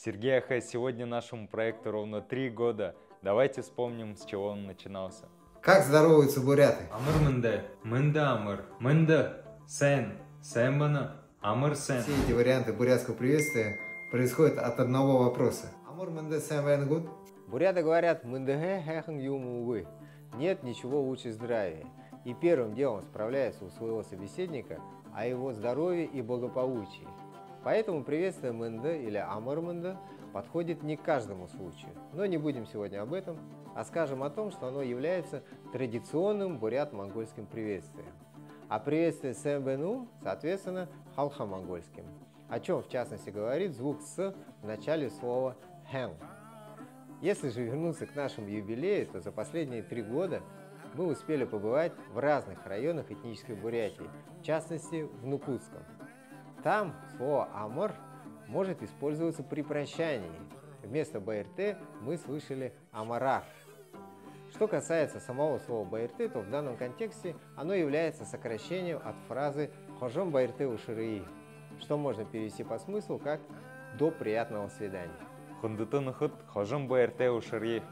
Сергей Аха, сегодня нашему проекту ровно 3 года. Давайте вспомним, с чего он начинался. Как здороваются буряты? Амыр мынды, мынды амыр, мынды, сен, сен мыны, амыр сен. Все эти варианты бурятского приветствия происходят от одного вопроса. Амур мэнде сэн вэн гуд? Буряты говорят «мындыгэ хэхэн юмугы». Нет ничего лучше здравия. И первым делом справляется у своего собеседника о его здоровье и благополучии. Поэтому приветствие мэнде или амыр мэнде подходит не к каждому случаю. Но не будем сегодня об этом, а скажем о том, что оно является традиционным бурят-монгольским приветствием. А приветствие сэмбэну, соответственно, халха-монгольским. О чем, в частности, говорит звук «с» в начале слова «хэн». Если же вернуться к нашему юбилею, то за последние 3 года мы успели побывать в разных районах этнической Бурятии, в частности, в Нукутском. Там слово «амыр» может использоваться при прощании. Вместо БРТ мы слышали «амарар». Что касается самого слова «БРТ», то в данном контексте оно является сокращением от фразы «хожом БРТ ушыры», что можно перевести по смыслу как «до приятного свидания». Хундытын хыт, хожым БРТ ушырье.